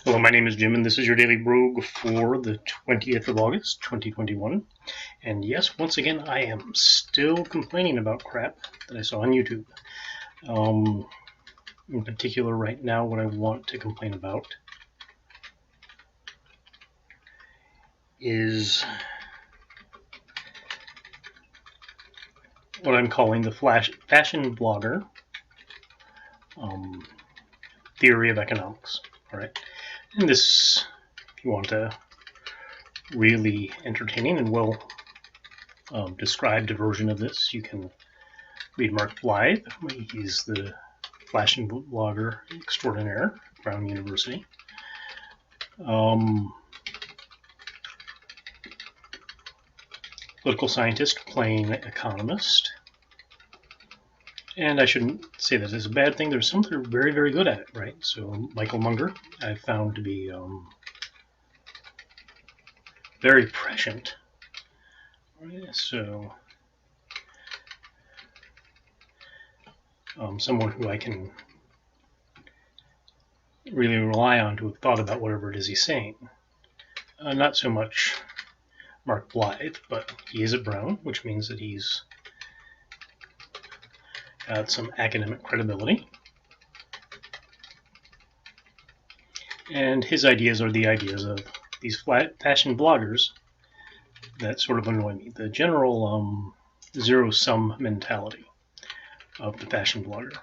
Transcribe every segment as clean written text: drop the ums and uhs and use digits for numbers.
Hello, my name is Jim, and this is your Daily Brogue for the 20th of August, 2021. And yes, once again, I am still complaining about crap that I saw on YouTube. In particular, right now, what I want to complain about is what I'm calling the fashion blogger theory of economics. All right, and this, if you want a really entertaining and well described version of this, you can read Mark Blythe. He's the fashion blogger extraordinaire at Brown University. Political scientist playing economist. And I shouldn't say that as a bad thing. There's some that are very, very good at it, right? So Michael Munger I've found to be very prescient. So someone who I can really rely on to have thought about whatever it is he's saying. Not so much Mark Blythe, but he is at Brown, which means that he's got some academic credibility. And his ideas are the ideas of these fashion bloggers that sort of annoy me. The general zero-sum mentality of the fashion blogger.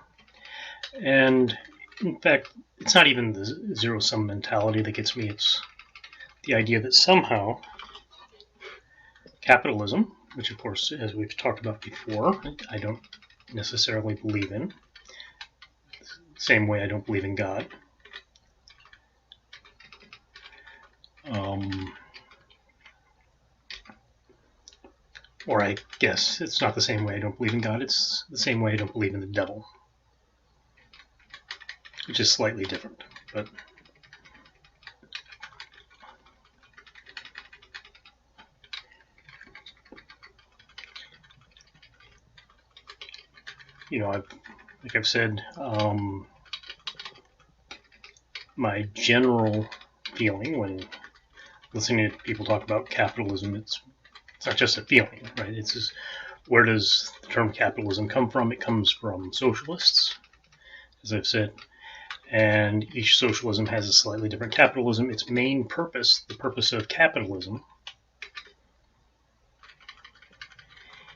And in fact, it's not even the zero-sum mentality that gets me. It's the idea that somehow capitalism, which of course, as we've talked about before, I don't necessarily believe in. Same way I don't believe in God. Or I guess it's not the same way I don't believe in God, it's the same way I don't believe in the devil. Which is slightly different, but you know, like I've said, my general feeling when listening to people talk about capitalism, it's not just a feeling, right? It's just, where does the term capitalism come from? It comes from socialists, as I've said, and each socialism has a slightly different capitalism. Its main purpose, the purpose of capitalism,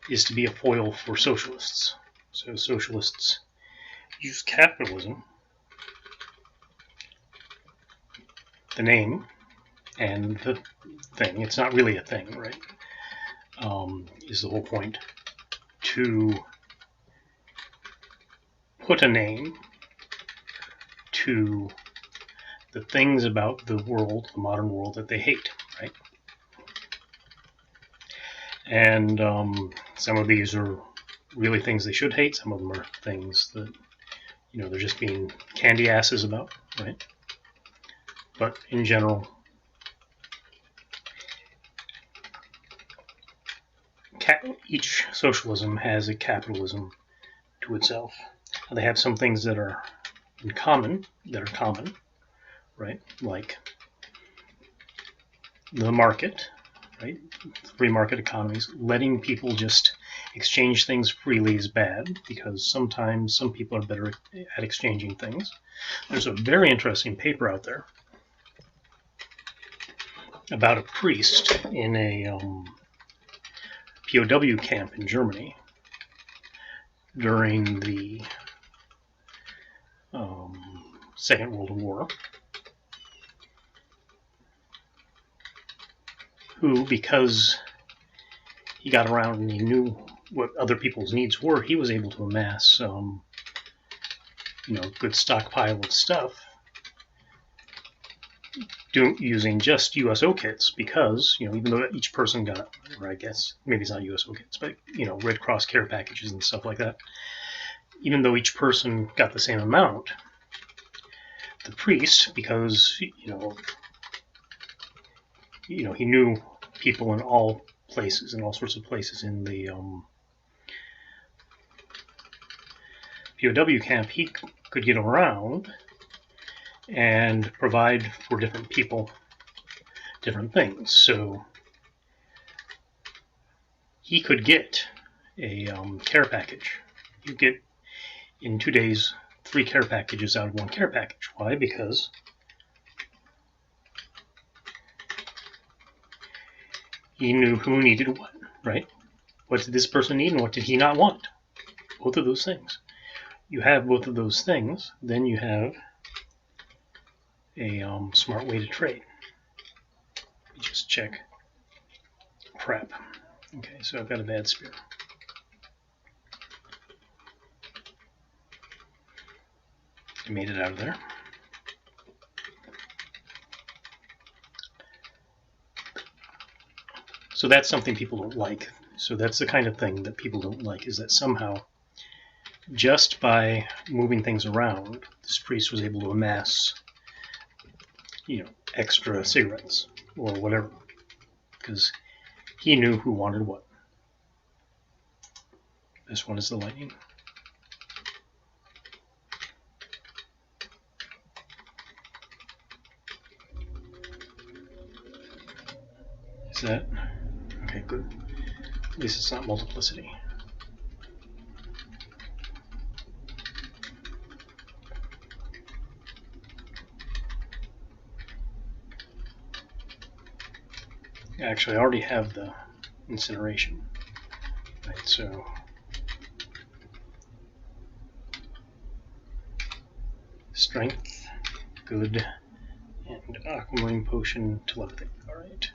is to be a foil for socialists. So socialists use capitalism, the name, and the thing, it's not really a thing, right, is the whole point, to put a name to the things about the world, the modern world, that they hate, right? And some of these are really things they should hate. Some of them are things that, you know, they're just being candy asses about, right? But in general, each socialism has a capitalism to itself. They have some things that are in common, right? Like the market, right? Free market economies, letting people just exchange things freely is bad, because sometimes some people are better at exchanging things. There's a very interesting paper out there about a priest in a POW camp in Germany during the Second World War, who, because he got around and he knew what other people's needs were, he was able to amass good stockpile of stuff using just USO kits, because, even though each person got, or I guess maybe it's not USO kits, but Red Cross care packages and stuff like that, even though each person got the same amount, the priest, because he knew people in all places, in all sorts of places in the POW camp, he could get around and provide for different people different things. So he could get a care package. You get, in 2 days, 3 care packages out of 1 care package. Why? Because he knew who needed what, right? What did this person need and what did he not want? Both of those things. You have both of those things, then you have a smart way to trade. Let me just check. Crap. Okay, so I've got a bad spear. I made it out of there. So that's something people don't like. So that's the kind of thing that people don't like, is that somehow, just by moving things around, this priest was able to amass, extra cigarettes or whatever, because he knew who wanted what. This one is the lightning. Is that? Okay, good. At least it's not multiplicity. Actually, I already have the incineration. Right, so strength, good, and aquamarine potion, telepathy. All right.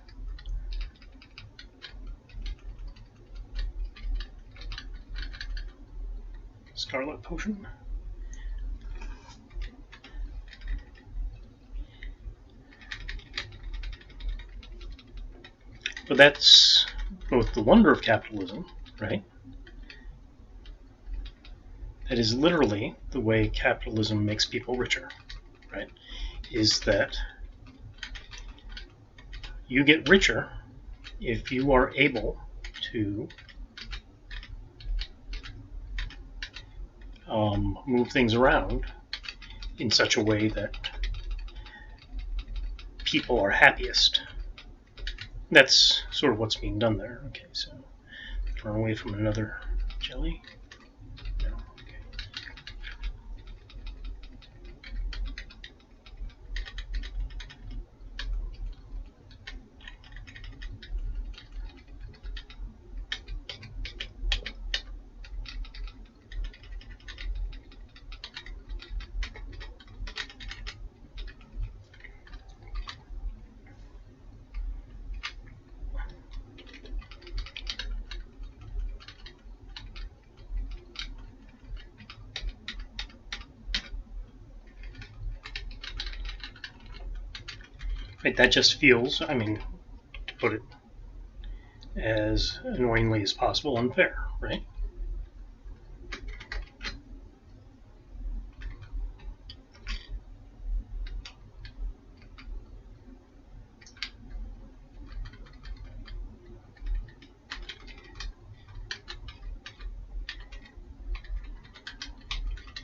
Scarlet potion. But that's both the wonder of capitalism, right? That is literally the way capitalism makes people richer, right? Is that you get richer if you are able to move things around in such a way that people are happiest. That's sort of what's being done there. Okay, so turn away from another jelly. No, okay. Right, that just feels, I mean, to put it as annoyingly as possible, unfair, right?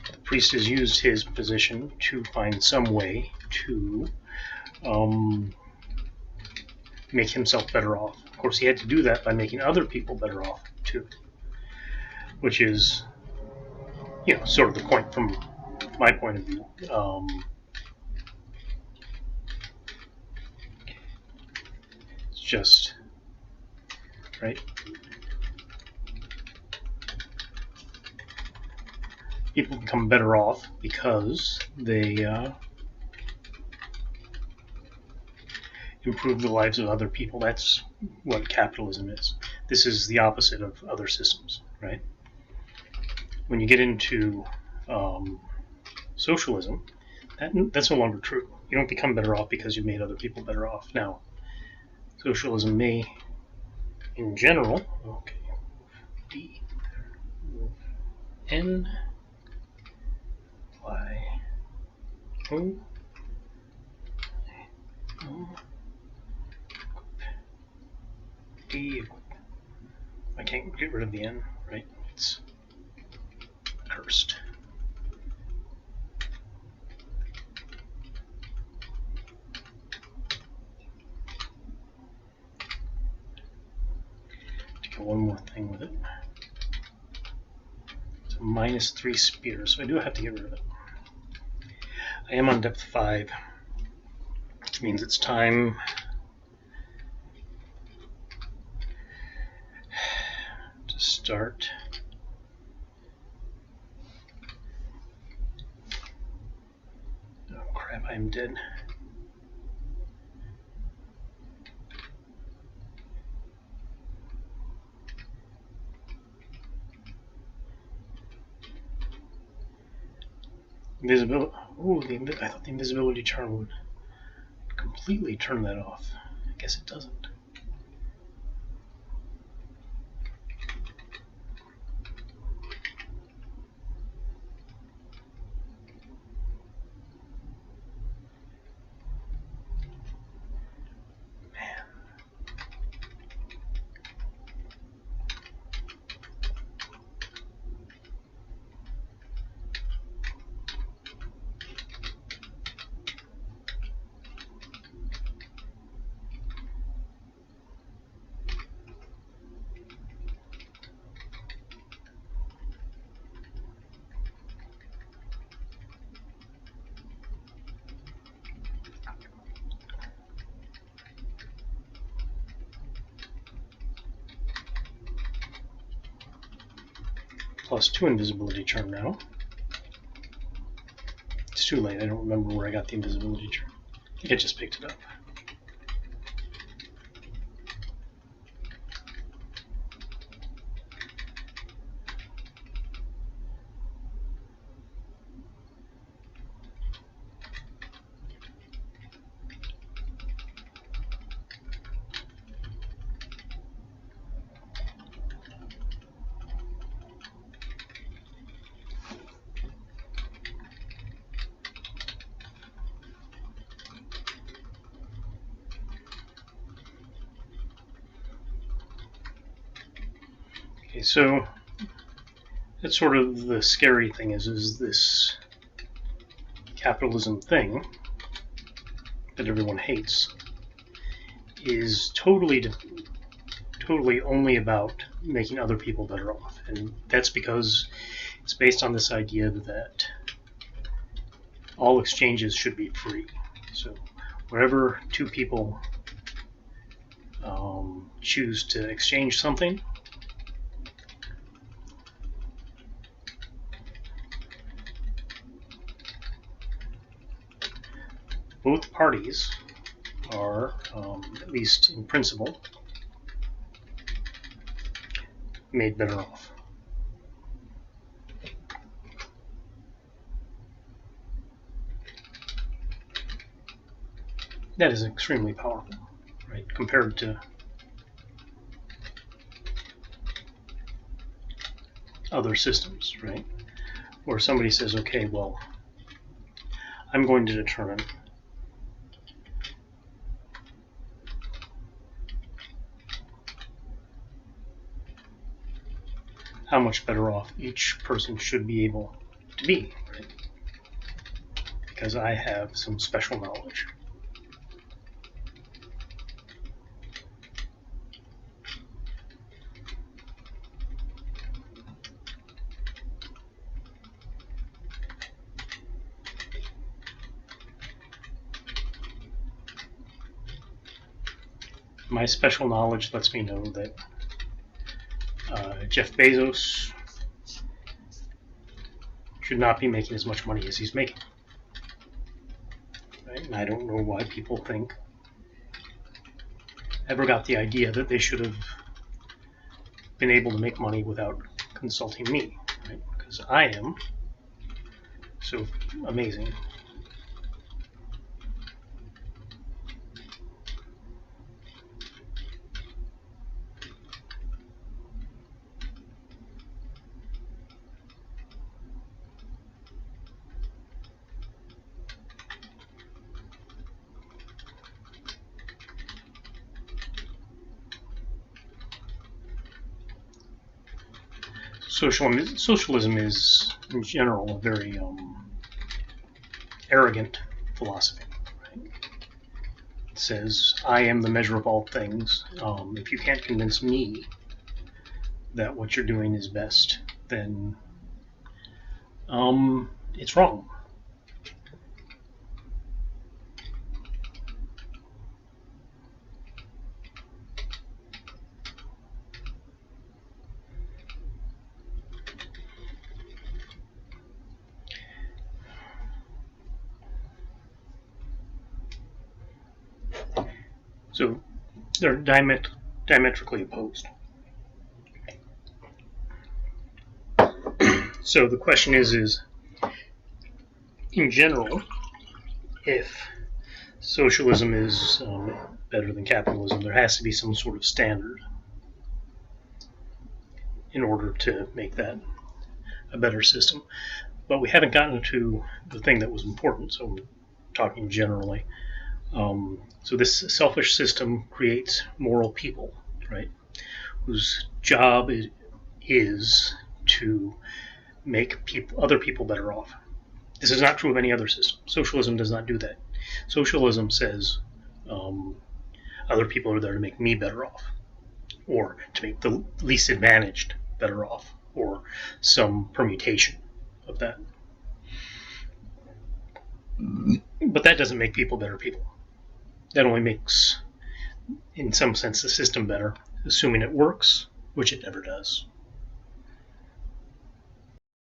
The priest has used his position to find some way to make himself better off. Of course, he had to do that by making other people better off too, which is, sort of the point from my point of view. It's just, right? People become better off because they improve the lives of other people. That's what capitalism is. This is the opposite of other systems, right? When you get into socialism, that's no longer true. You don't become better off because you made other people better off. Now, socialism may, in general, okay, D, N, Y, O, O, D. I can't get rid of the N, right? It's cursed. for one more thing with it. It's a -3 spear, so I do have to get rid of it. I am on depth 5, which means it's time to start I'm dead. Invisibility. Ooh, I thought the invisibility charm would completely turn that off. I guess it doesn't. +2 invisibility charm now. It's too late. I don't remember where I got the invisibility charm. I think I just picked it up. Okay, so that's sort of the scary thing is this capitalism thing that everyone hates is totally only about making other people better off, and that's because it's based on this idea that all exchanges should be free. So wherever two people choose to exchange something, both parties are, at least in principle, made better off. That is extremely powerful, right, compared to other systems, right, where somebody says, okay, well, I'm going to determine how much better off each person should be able to be, right? Because I have some special knowledge. My special knowledge lets me know that Jeff Bezos should not be making as much money as he's making. Right? And I don't know why people ever got the idea that they should have been able to make money without consulting me, right? Because I am so amazing. Socialism is, in general, a very arrogant philosophy. Right? It says, I am the measure of all things. If you can't convince me that what you're doing is best, then it's wrong. So they're diametrically opposed. So the question is in general, if socialism is better than capitalism, there has to be some sort of standard in order to make that a better system. But we haven't gotten to the thing that was important, so I'm talking generally. So this selfish system creates moral people, right, whose job is to make other people better off. This is not true of any other system. Socialism does not do that. Socialism says other people are there to make me better off, or to make the least advantaged better off, or some permutation of that. But that doesn't make people better people. That only makes, in some sense, the system better, assuming it works, which it never does.